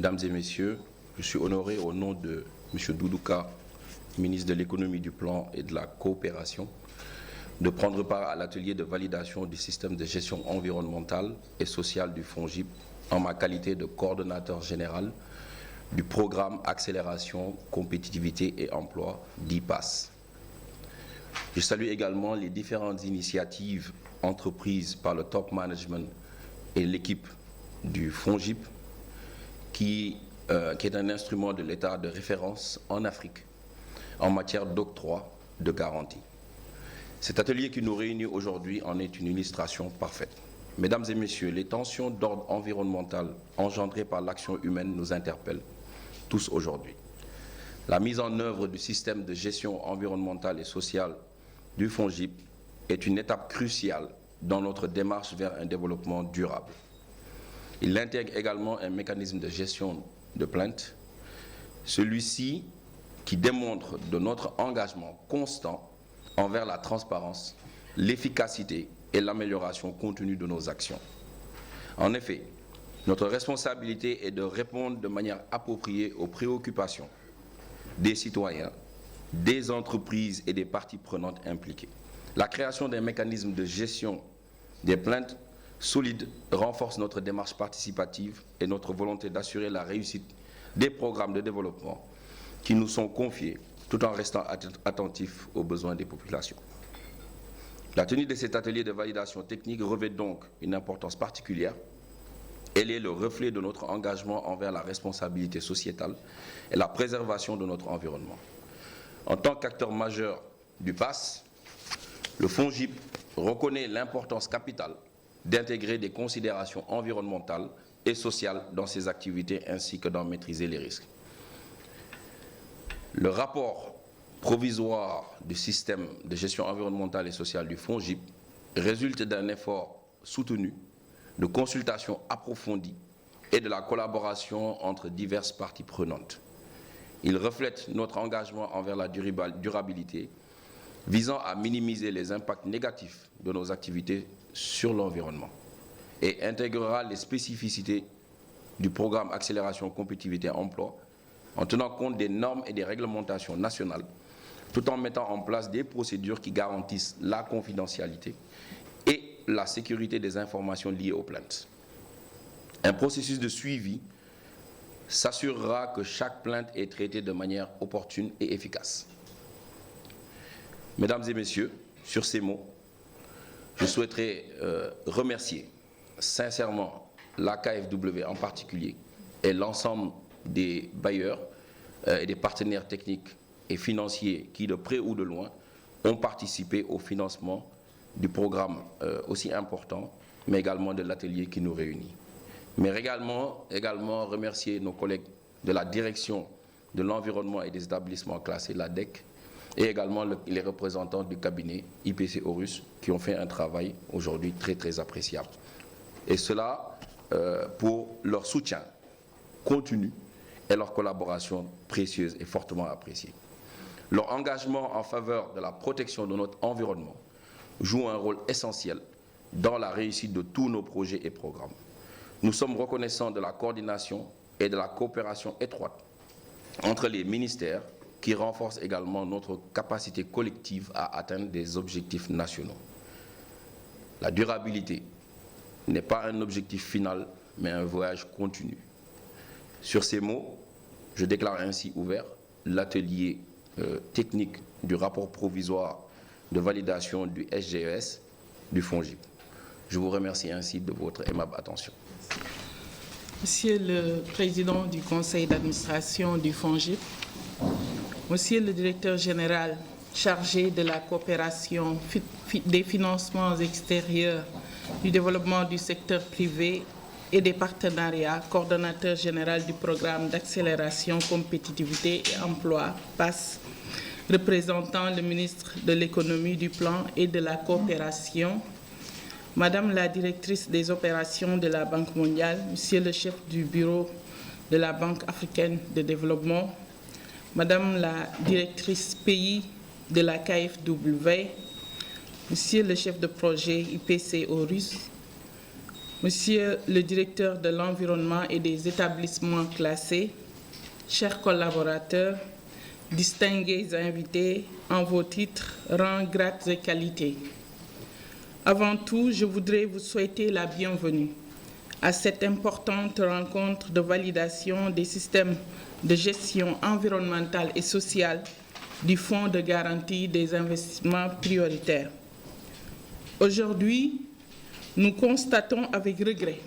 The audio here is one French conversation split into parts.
Mesdames et messieurs, je suis honoré au nom de M. Doudouka, ministre de l'économie, du plan et de la coopération, de prendre part à l'atelier de validation du système de gestion environnementale et sociale du FONGIP en ma qualité de coordonnateur général du programme Accélération, Compétitivité et Emploi d'IPAS. Je salue également les différentes initiatives entreprises par le top management et l'équipe du FONGIP qui est un instrument de l'État de référence en Afrique en matière d'octroi de garantie. Cet atelier qui nous réunit aujourd'hui en est une illustration parfaite. Mesdames et messieurs, les tensions d'ordre environnemental engendrées par l'action humaine nous interpellent tous aujourd'hui. La mise en œuvre du système de gestion environnementale et sociale du FONGIP est une étape cruciale dans notre démarche vers un développement durable. Il intègre également un mécanisme de gestion de plainte, celui-ci qui démontre de notre engagement constant envers la transparence, l'efficacité et l'amélioration continue de nos actions. En effet, notre responsabilité est de répondre de manière appropriée aux préoccupations des citoyens, des entreprises et des parties prenantes impliquées. La création d'un mécanisme de gestion des plaintes solide renforce notre démarche participative et notre volonté d'assurer la réussite des programmes de développement qui nous sont confiés, tout en restant attentifs aux besoins des populations. La tenue de cet atelier de validation technique revêt donc une importance particulière. Elle est le reflet de notre engagement envers la responsabilité sociétale et la préservation de notre environnement. En tant qu'acteur majeur du PAS, le FONGIP reconnaît l'importance capitale d'intégrer des considérations environnementales et sociales dans ses activités ainsi que d'en maîtriser les risques. Le rapport provisoire du système de gestion environnementale et sociale du FONGIP résulte d'un effort soutenu de consultation approfondie et de la collaboration entre diverses parties prenantes. Il reflète notre engagement envers la durabilité visant à minimiser les impacts négatifs de nos activités sur l'environnement et intégrera les spécificités du programme Accélération, Compétitivité, Emploi en tenant compte des normes et des réglementations nationales tout en mettant en place des procédures qui garantissent la confidentialité et la sécurité des informations liées aux plaintes. Un processus de suivi s'assurera que chaque plainte est traitée de manière opportune et efficace. Mesdames et messieurs, sur ces mots, je souhaiterais remercier sincèrement la KfW en particulier et l'ensemble des bailleurs et des partenaires techniques et financiers qui, de près ou de loin, ont participé au financement du programme aussi important, mais également de l'atelier qui nous réunit. Mais également remercier nos collègues de la direction de l'environnement et des établissements classés, l'ADEC, et également les représentants du cabinet IPC Horus qui ont fait un travail aujourd'hui très appréciable. Et cela pour leur soutien continu et leur collaboration précieuse et fortement appréciée. Leur engagement en faveur de la protection de notre environnement joue un rôle essentiel dans la réussite de tous nos projets et programmes. Nous sommes reconnaissants de la coordination et de la coopération étroite entre les ministères qui renforce également notre capacité collective à atteindre des objectifs nationaux. La durabilité n'est pas un objectif final, mais un voyage continu. Sur ces mots, je déclare ainsi ouvert l'atelier technique du rapport provisoire de validation du SGES du FONGIP. Je vous remercie ainsi de votre aimable attention. Monsieur le Président du Conseil d'administration du FONGIP, Monsieur le Directeur général chargé de la coopération des financements extérieurs, du développement du secteur privé et des partenariats, coordonnateur général du programme d'accélération, compétitivité et emploi, PAS, représentant le ministre de l'économie, du plan et de la coopération, Madame la directrice des opérations de la Banque mondiale, Monsieur le chef du bureau de la Banque africaine de développement, Madame la directrice pays de la KfW, Monsieur le chef de projet IPC Horus, Monsieur le directeur de l'environnement et des établissements classés, chers collaborateurs, distingués invités en vos titres, rangs, grades et qualités. Avant tout, je voudrais vous souhaiter la bienvenue à cette importante rencontre de validation des systèmes de gestion environnementale et sociale du Fonds de garantie des investissements prioritaires. Aujourd'hui, nous constatons avec regret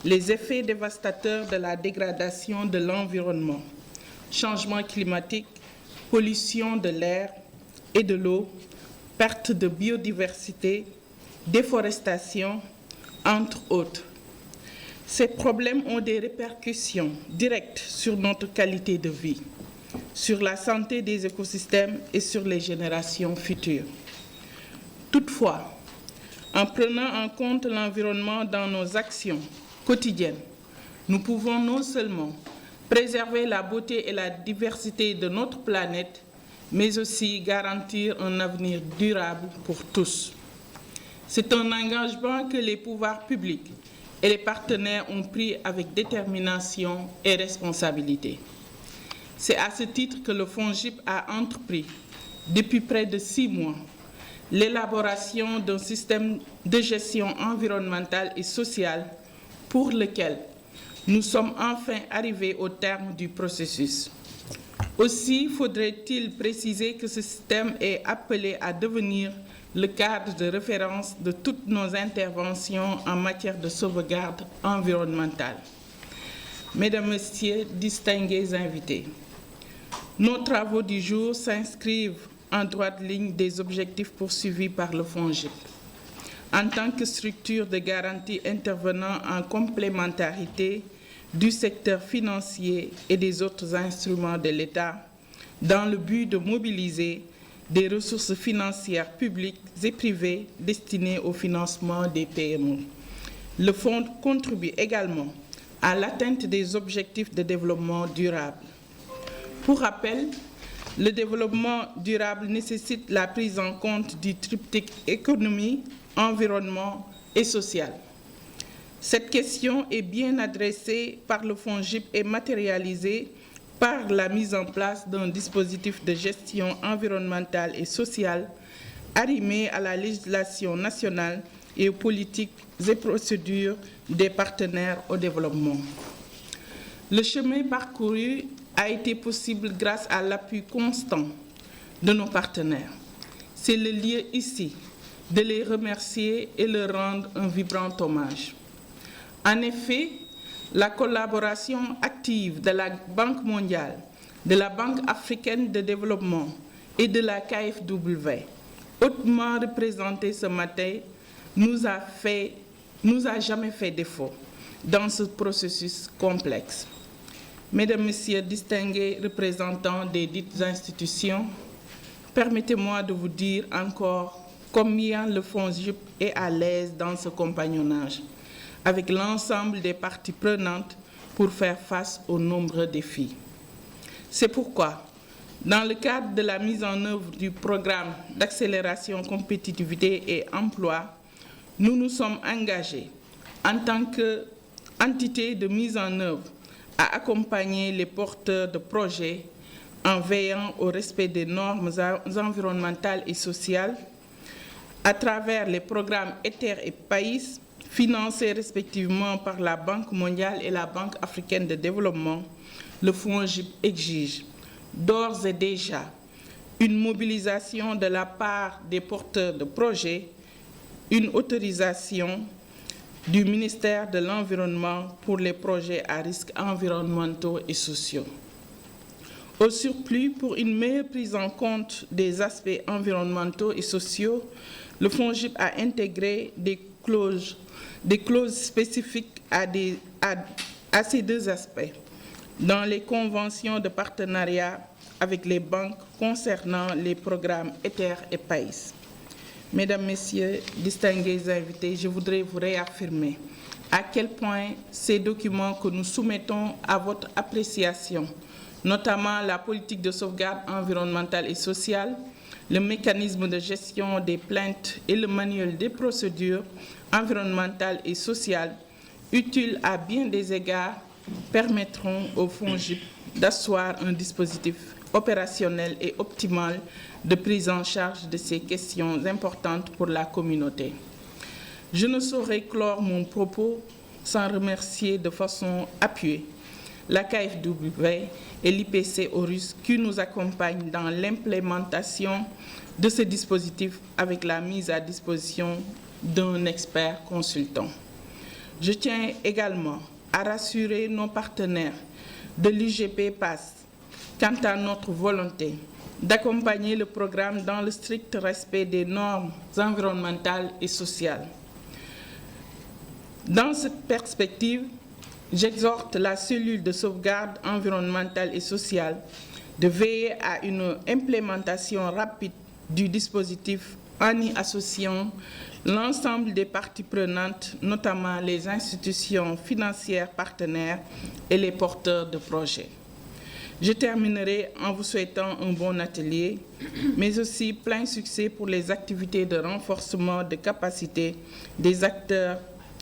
les effets dévastateurs de la dégradation de l'environnement, changement climatique, pollution de l'air et de l'eau, perte de biodiversité, déforestation, entre autres. Ces problèmes ont des répercussions directes sur notre qualité de vie, sur la santé des écosystèmes et sur les générations futures. Toutefois, en prenant en compte l'environnement dans nos actions quotidiennes, nous pouvons non seulement préserver la beauté et la diversité de notre planète, mais aussi garantir un avenir durable pour tous. C'est un engagement que les pouvoirs publics et les partenaires ont pris avec détermination et responsabilité. C'est à ce titre que le FONGIP a entrepris, depuis près de 6 mois, l'élaboration d'un système de gestion environnementale et sociale pour lequel nous sommes enfin arrivés au terme du processus. Aussi faudrait-il préciser que ce système est appelé à devenir le cadre de référence de toutes nos interventions en matière de sauvegarde environnementale. Mesdames, Messieurs, distingués invités, nos travaux du jour s'inscrivent en droite ligne des objectifs poursuivis par le FONGIP. En tant que structure de garantie intervenant en complémentarité du secteur financier et des autres instruments de l'État, dans le but de mobiliser des ressources financières publiques et privées destinées au financement des PME. Le Fonds contribue également à l'atteinte des objectifs de développement durable. Pour rappel, le développement durable nécessite la prise en compte du triptyque économie, environnement et social. Cette question est bien adressée par le FONGIP et matérialisée par la mise en place d'un dispositif de gestion environnementale et sociale arrimé à la législation nationale et aux politiques et procédures des partenaires au développement. Le chemin parcouru a été possible grâce à l'appui constant de nos partenaires. C'est le lieu ici de les remercier et leur rendre un vibrant hommage. En effet, la collaboration active de la Banque mondiale, de la Banque africaine de développement et de la KfW, hautement représentée ce matin, nous a jamais fait défaut dans ce processus complexe. Mesdames, Messieurs, distingués représentants des dites institutions, permettez-moi de vous dire encore combien le FONGIP est à l'aise dans ce compagnonnage avec l'ensemble des parties prenantes pour faire face aux nombreux défis. C'est pourquoi, dans le cadre de la mise en œuvre du programme d'accélération compétitivité et emploi, nous nous sommes engagés en tant qu'entité de mise en œuvre à accompagner les porteurs de projets en veillant au respect des normes environnementales et sociales à travers les programmes ETER et PAIS, financés respectivement par la Banque mondiale et la Banque africaine de développement. Le FONGIP exige d'ores et déjà une mobilisation de la part des porteurs de projets, une autorisation du ministère de l'Environnement pour les projets à risques environnementaux et sociaux. Au surplus, pour une meilleure prise en compte des aspects environnementaux et sociaux, le FONGIP a intégré des clauses spécifiques à ces deux aspects dans les conventions de partenariat avec les banques concernant les programmes ETER et PAIS. Mesdames, Messieurs, distingués invités, je voudrais vous réaffirmer à quel point ces documents que nous soumettons à votre appréciation, notamment la politique de sauvegarde environnementale et sociale, le mécanisme de gestion des plaintes et le manuel des procédures environnementales et sociales, utiles à bien des égards, permettront au FONGIP d'asseoir un dispositif opérationnel et optimal de prise en charge de ces questions importantes pour la communauté. Je ne saurais clore mon propos sans remercier de façon appuyée la KfW et l'IPC Horus qui nous accompagnent dans l'implémentation de ce dispositif avec la mise à disposition d'un expert consultant. Je tiens également à rassurer nos partenaires de l'UGP PAS quant à notre volonté d'accompagner le programme dans le strict respect des normes environnementales et sociales. Dans cette perspective, j'exhorte la cellule de sauvegarde environnementale et sociale de veiller à une implémentation rapide du dispositif en y associant l'ensemble des parties prenantes, notamment les institutions financières partenaires et les porteurs de projets. Je terminerai en vous souhaitant un bon atelier, mais aussi plein succès pour les activités de renforcement de capacité des acteurs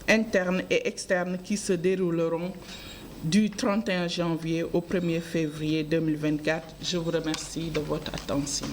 internes et externes qui se dérouleront du 31 janvier au 1er février 2024. Je vous remercie de votre attention.